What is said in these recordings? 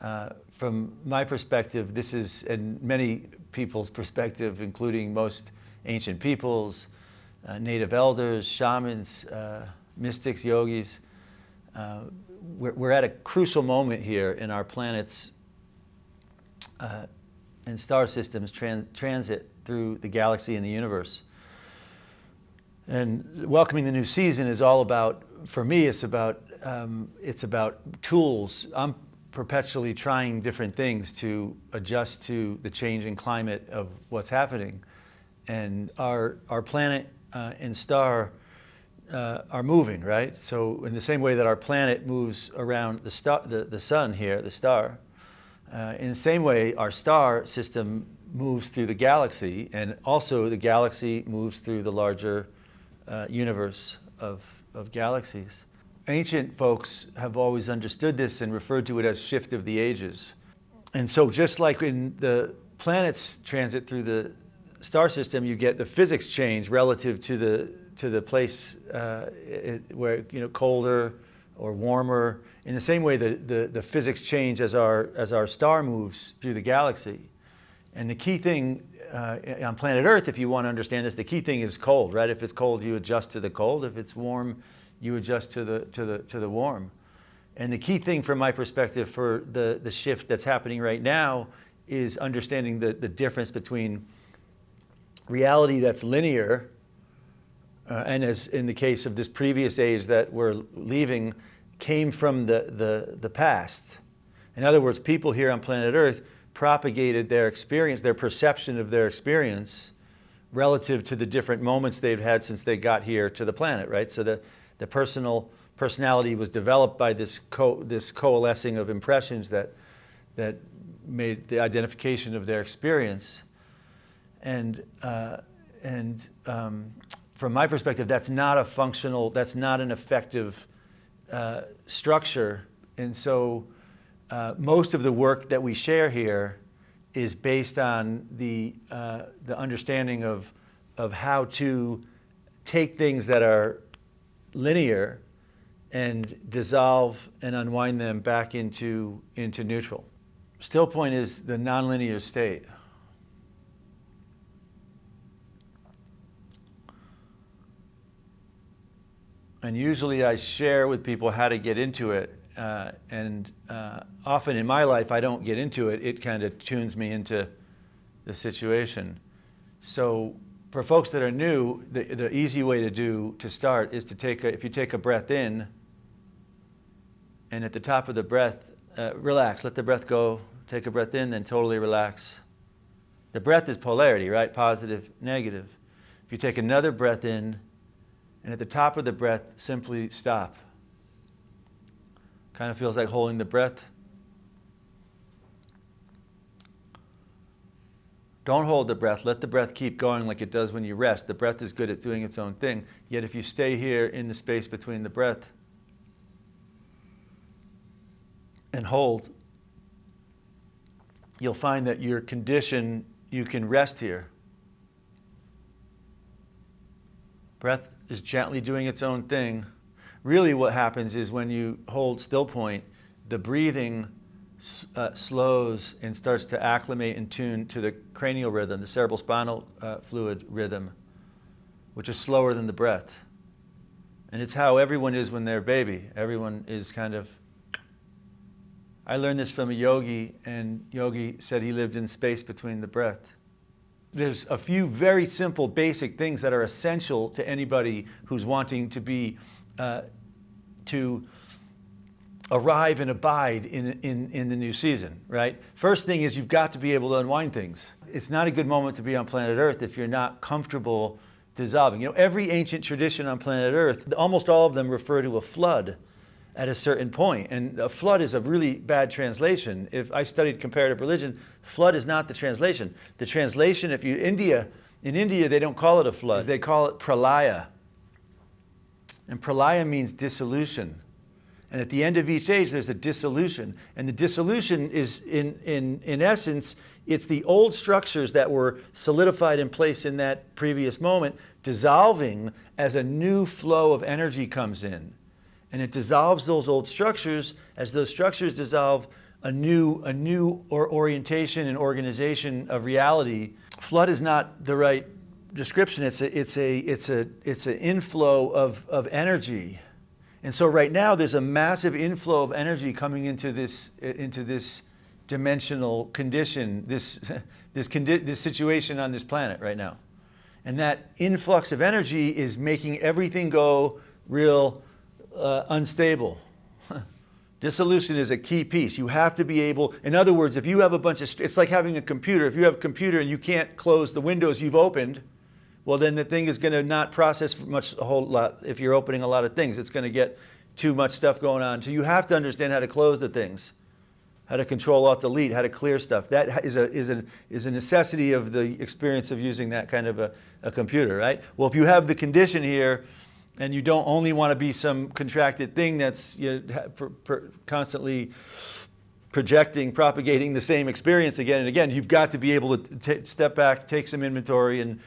From my perspective, this is, and many people's perspective, including most ancient peoples, native elders, shamans, mystics, yogis, we're at a crucial moment here in our planet's and star systems transit through the galaxy and the universe. And welcoming the new season is all about, for me, it's about tools. I'm perpetually trying different things to adjust to the changing climate of what's happening. And our planet and star are moving, right? So in the same way that our planet moves around the sun here, the star, in the same way our star system moves through the galaxy, and also the galaxy moves through the larger universe of galaxies. Ancient folks have always understood this and referred to it as shift of the ages. And so just like in the planets transit through the star system, you get the physics change relative to the place where, colder or warmer. In the same way, the physics change as our star moves through the galaxy. And the key thing on planet Earth, if you want to understand this, the key thing is cold, right? If it's cold, you adjust to the cold. If it's warm, you adjust to the warm. And the key thing from my perspective for the shift that's happening right now is understanding the difference between reality that's linear, and as in the case of this previous age that we're leaving, came from the past. In other words, people here on planet Earth propagated their experience, their perception of their experience relative to the different moments they've had since they got here to the planet, right? So the personality was developed by this coalescing of impressions that made the identification of their experience. And from my perspective, that's not an effective structure. And so most of the work that we share here is based on the understanding of how to take things that are linear and dissolve and unwind them back into neutral. Stillpoint is the nonlinear state. And usually I share with people how to get into it. And often in my life, I don't get into it. It kind of tunes me into the situation. So for folks that are new, the easy way to start is to if you take a breath in, and at the top of the breath, relax, let the breath go, take a breath in, then totally relax. The breath is polarity, right? Positive, negative. If you take another breath in, and at the top of the breath, simply stop. Kind of feels like holding the breath. Don't hold the breath. Let the breath keep going like it does when you rest. The breath is good at doing its own thing. Yet if you stay here in the space between the breath and hold, you'll find that your condition, you can rest here. Breath is gently doing its own thing. Really what happens is when you hold still point, the breathing slows and starts to acclimate and tune to the cranial rhythm, the cerebral spinal fluid rhythm, which is slower than the breath. And it's how everyone is when they're a baby. Everyone is kind of... I learned this from a yogi, and yogi said he lived in space between the breath. There's a few very simple, basic things that are essential to anybody who's wanting to be, to arrive and abide in the new season, right? First thing is you've got to be able to unwind things. It's not a good moment to be on planet Earth if you're not comfortable dissolving. Every ancient tradition on planet Earth, almost all of them refer to a flood at a certain point. And a flood is a really bad translation. If I studied comparative religion, flood is not the translation. The translation, in India, they don't call it a flood. They call it pralaya. And pralaya means dissolution. And at the end of each age, there's a dissolution. And the dissolution is, in essence, it's the old structures that were solidified in place in that previous moment, dissolving as a new flow of energy comes in. And it dissolves those old structures. As those structures dissolve, a new orientation and organization of reality. Flood is not the right description. It's an inflow of energy. And so right now there's a massive inflow of energy coming into this dimensional condition, this situation on this planet right now. And that influx of energy is making everything go real unstable. Dissolution is a key piece. You have to be able, in other words, if you have a bunch of, it's like having a computer. If you have a computer and you can't close the windows you've opened, well, then the thing is going to not process a whole lot. If you're opening a lot of things, it's going to get too much stuff going on. So you have to understand how to close the things, how to control alt delete, how to clear stuff. That is a necessity of the experience of using that kind of a computer, right? Well, if you have the condition here, and you don't only want to be some contracted thing that's constantly projecting, propagating the same experience again and again, you've got to be able to step back, take some inventory, and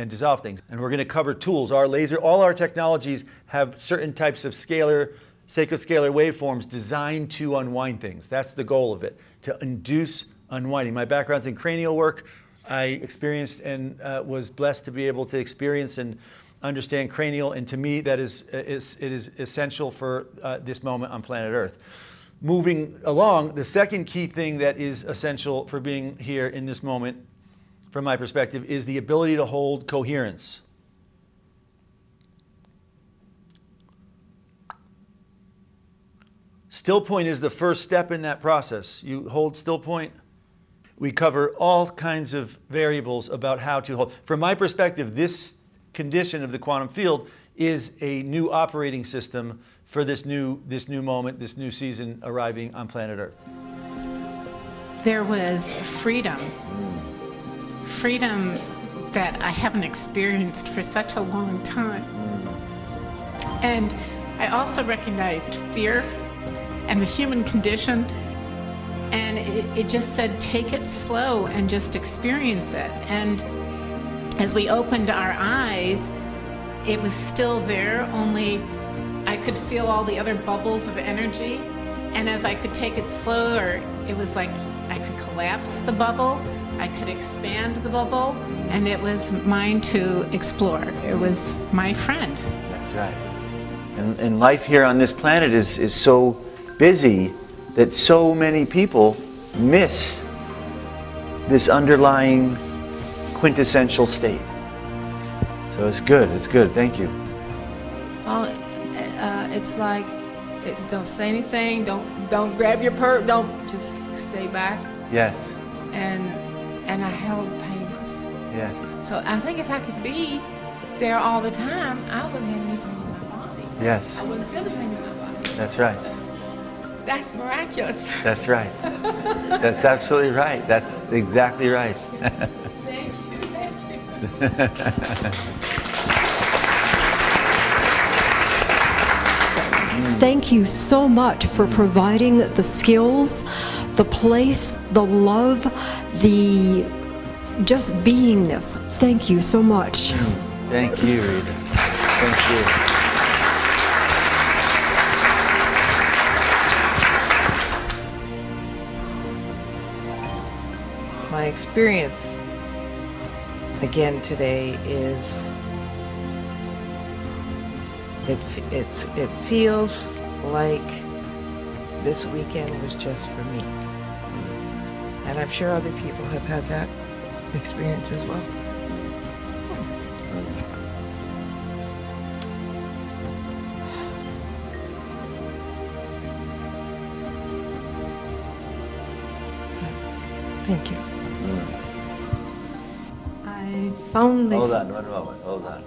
dissolve things. And we're going to cover tools. All our technologies have certain types of sacred scalar waveforms designed to unwind things. That's the goal of it, to induce unwinding. My background's in cranial work. I experienced and was blessed to be able to experience and understand cranial, and to me it is essential for this moment on planet Earth. Moving along, the second key thing that is essential for being here in this moment, from my perspective, is the ability to hold coherence. Stillpoint is the first step in that process. You hold stillpoint. We cover all kinds of variables about how to hold. From my perspective, this condition of the quantum field is a new operating system for this new moment, this new season arriving on planet Earth. There was freedom that I haven't experienced for such a long time. And I also recognized fear and the human condition, and it just said, take it slow and just experience it. And as we opened our eyes, it was still there, only I could feel all the other bubbles of energy. And as I could take it slower, it was like I could collapse the bubble, I could expand the bubble, and it was mine to explore. It was my friend. That's right. And life here on this planet is so busy that so many people miss this underlying quintessential state. So it's good, thank you. Oh, it's like, don't say anything, don't grab your purse, don't, just stay back. Yes. And I held painless. Yes. So I think if I could be there all the time, I wouldn't have any pain in my body. Yes. I wouldn't feel the pain in my body. That's right. That's miraculous. That's right. That's absolutely right. That's exactly right. Thank you. Thank you so much for providing the skills, the place, the love, the just beingness. Thank you so much. Thank you, Rita. Thank you. My experience again today is it feels like this weekend was just for me, and I'm sure other people have had that experience as well. Thank you. I found the Hold on, one moment, hold on.